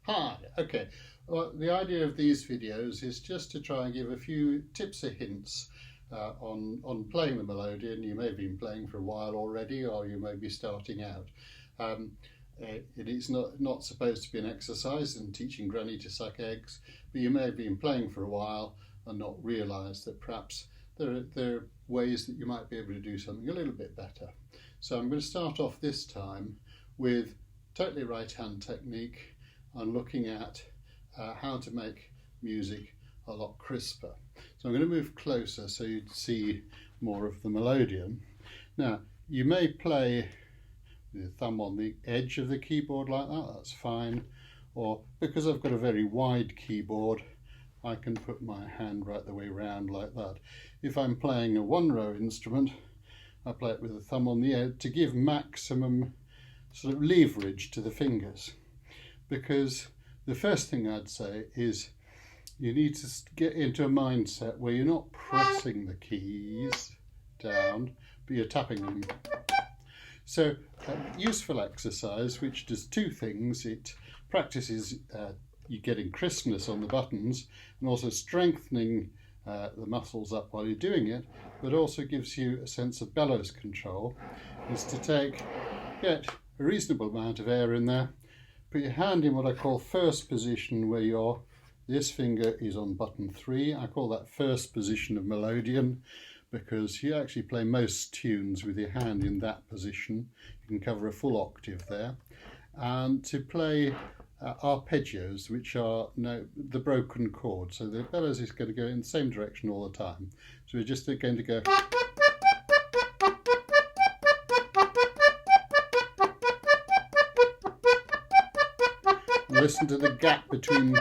Hi, okay. Well, the idea of these videos is just to try and give a few tips or hints on playing the melodeon. You may have been playing for a while already, or you may be starting out. It is not supposed to be an exercise in teaching Granny to suck eggs, but you may have been playing for a while and not realised that perhaps there are ways that you might be able to do something a little bit better. So I'm going to start off this time with totally right hand technique and looking at how to make music a lot crisper. So I'm going to move closer so you'd see more of the melodeon. Now you may play with your thumb on the edge of the keyboard like that, that's fine, or because I've got a very wide keyboard I can put my hand right the way round like that. If I'm playing a one-row instrument I play it with the thumb on the edge to give maximum sort of leverage to the fingers, because the first thing I'd say is you need to get into a mindset where you're not pressing the keys down but you're tapping them. So useful exercise which does two things. It practices you getting crispness on the buttons and also strengthening the muscles up while you're doing it, but also gives you a sense of bellows control, is to get a reasonable amount of air in there, put your hand in what I call first position, where this finger is on button 3. I call that first position of melodeon because you actually play most tunes with your hand in that position. You can cover a full octave there. And to play arpeggios, which are the broken chord, so the bellows is going to go in the same direction all the time. So we're just going to go. Listen to the gap between.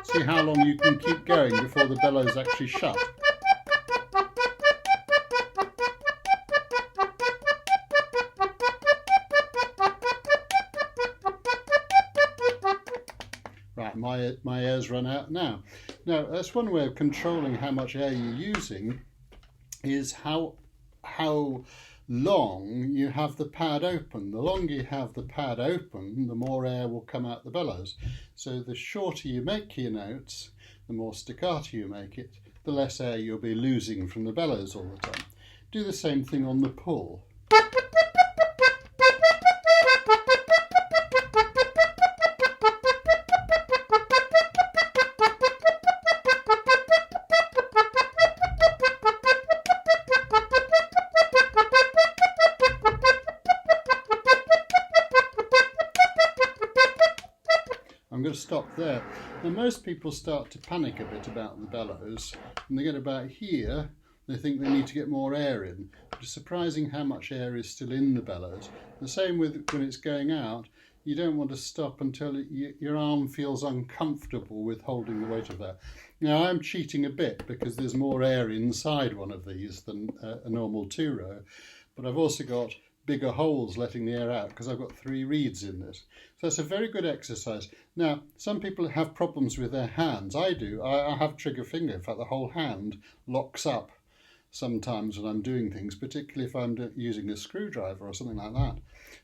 See how long you can keep going before the bellows actually shut. Right, my air's run out now. Now that's one way of controlling how much air you're using, is how long you have the pad open. The longer you have the pad open, the more air will come out the bellows. So the shorter you make your notes, the more staccato you make it, the less air you'll be losing from the bellows all the time. Do the same thing on the pull. I'm going to stop there. Now most people start to panic a bit about the bellows, and they get about here, they think they need to get more air in. It's surprising how much air is still in the bellows. The same with when it's going out, you don't want to stop until your arm feels uncomfortable with holding the weight of that. Now I'm cheating a bit because there's more air inside one of these than a normal 2-row, but I've also got bigger holes letting the air out because I've got 3 reeds in this. So it's a very good exercise. Now, some people have problems with their hands. I do. I have trigger finger. In fact, the whole hand locks up sometimes when I'm doing things, particularly if I'm using a screwdriver or something like that.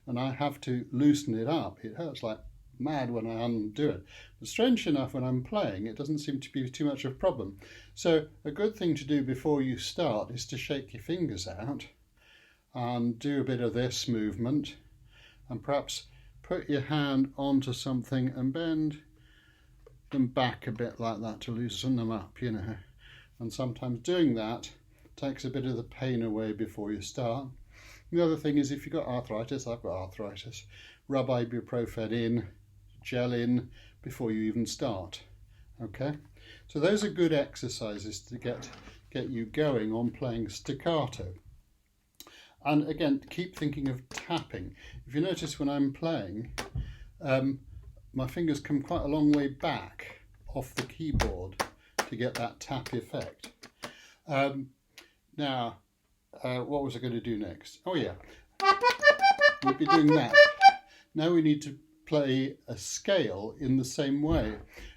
And I have to loosen it up. It hurts like mad when I undo it. But strange enough, when I'm playing, it doesn't seem to be too much of a problem. So a good thing to do before you start is to shake your fingers out and do a bit of this movement, and perhaps put your hand onto something and bend them back a bit like that to loosen them up, you know. And sometimes doing that takes a bit of the pain away before you start. The other thing is, if you've got arthritis, I've got arthritis, rub ibuprofen in, gel in before you even start. Okay, so those are good exercises to get you going on playing staccato. And again, keep thinking of tapping. If you notice when I'm playing, my fingers come quite a long way back off the keyboard to get that tap effect. Now, what was I going to do next? Oh yeah, we'll be doing that. Now we need to play a scale in the same way.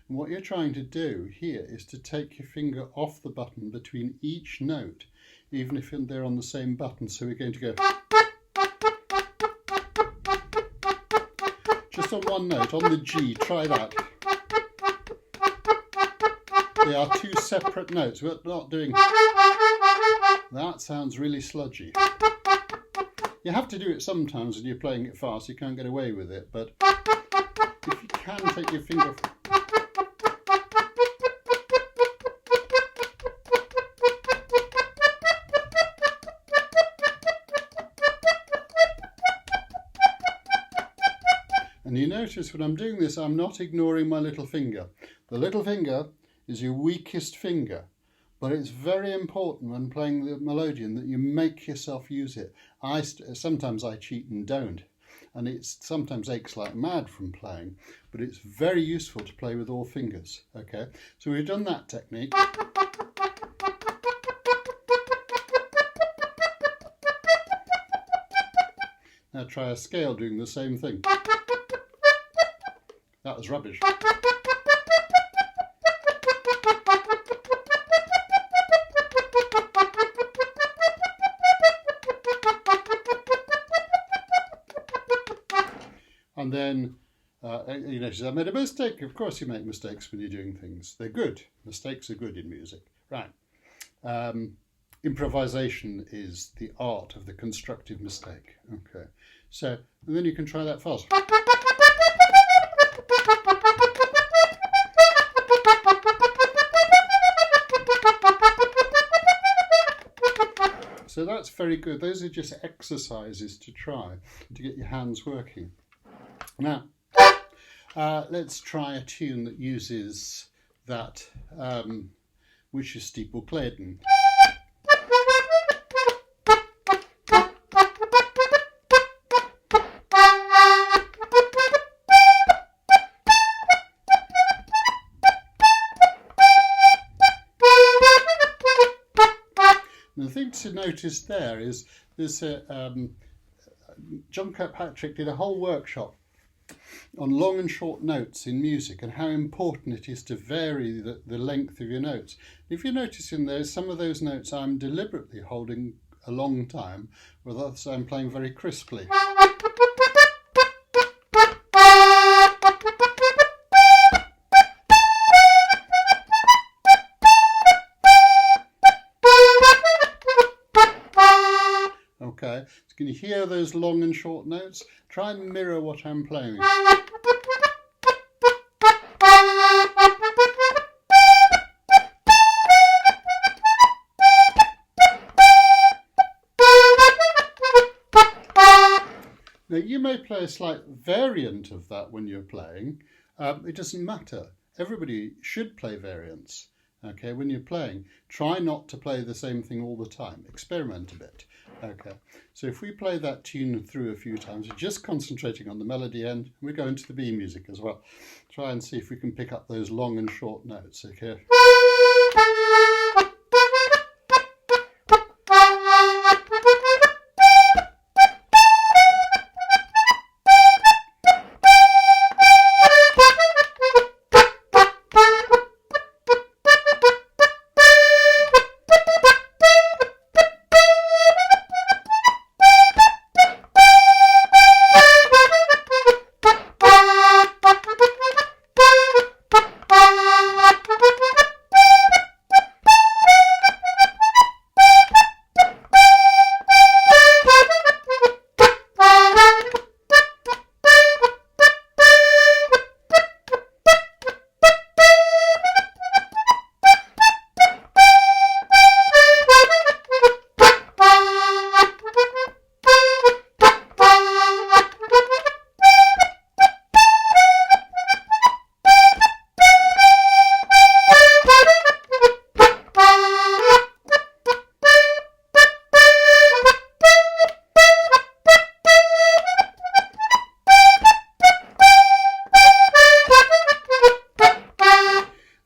And what you're trying to do here is to take your finger off the button between each note, even if they're on the same button. So we're going to go Just on one note, on the G, try that. They are two separate notes. We're not doing... That sounds really sludgy. You have to do it sometimes when you're playing it fast. You can't get away with it, but if you can take your finger... And you notice when I'm doing this, I'm not ignoring my little finger. The little finger is your weakest finger, but it's very important when playing the melodeon that you make yourself use it. Sometimes I cheat and don't, and it sometimes aches like mad from playing, but it's very useful to play with all fingers. Okay, so we've done that technique. Now try a scale doing the same thing. That was rubbish. And then, you notice I made a mistake. Of course you make mistakes when you're doing things. They're good. Mistakes are good in music. Right. Improvisation is the art of the constructive mistake. Okay. So, and then you can try that fast. So that's very good. Those are just exercises to try to get your hands working. Now, let's try a tune that uses that, which is Steeple Claydon. The thing to notice there is there's John Kirkpatrick did a whole workshop on long and short notes in music and how important it is to vary the length of your notes. If you notice in there, some of those notes I'm deliberately holding a long time, with others I'm playing very crisply. Okay, so can you hear those long and short notes? Try and mirror what I'm playing. Now you may play a slight variant of that when you're playing. It doesn't matter. Everybody should play variants. Okay, when you're playing, try not to play the same thing all the time. Experiment a bit. Okay, so if we play that tune through a few times, we're just concentrating on the melody end, and we go into the B music as well. Try and see if we can pick up those long and short notes. Okay.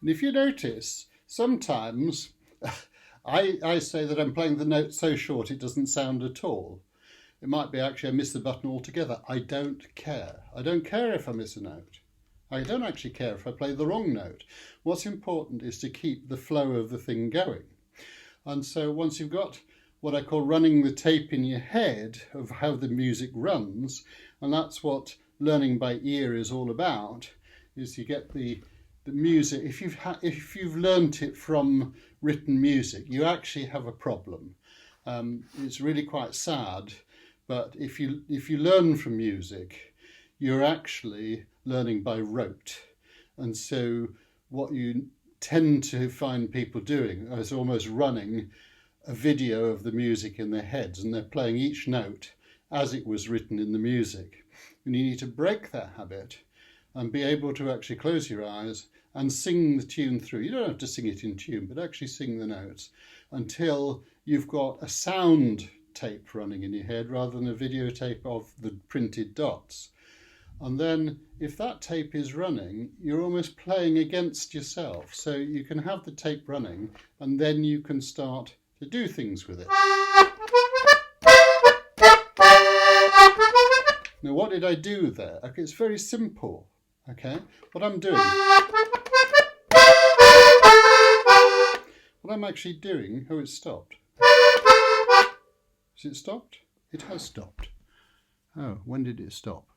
And if you notice, sometimes I say that I'm playing the note so short it doesn't sound at all. It might be actually I miss the button altogether. I don't care. I don't care if I miss a note. I don't actually care if I play the wrong note. What's important is to keep the flow of the thing going. And so once you've got what I call running the tape in your head of how the music runs, and that's what learning by ear is all about is you get the music. If you've learnt it from written music, you actually have a problem. It's really quite sad, but if you learn from music, you're actually learning by rote. And so what you tend to find people doing is almost running a video of the music in their heads, and they're playing each note as it was written in the music. And you need to break that habit and be able to actually close your eyes and sing the tune through. You don't have to sing it in tune, but actually sing the notes until you've got a sound tape running in your head rather than a videotape of the printed dots. And then if that tape is running, you're almost playing against yourself. So you can have the tape running and then you can start to do things with it. Now, what did I do there? Okay, it's very simple. Okay, what I'm actually doing, oh, it's stopped. Has it stopped? It has stopped. Oh, when did it stop?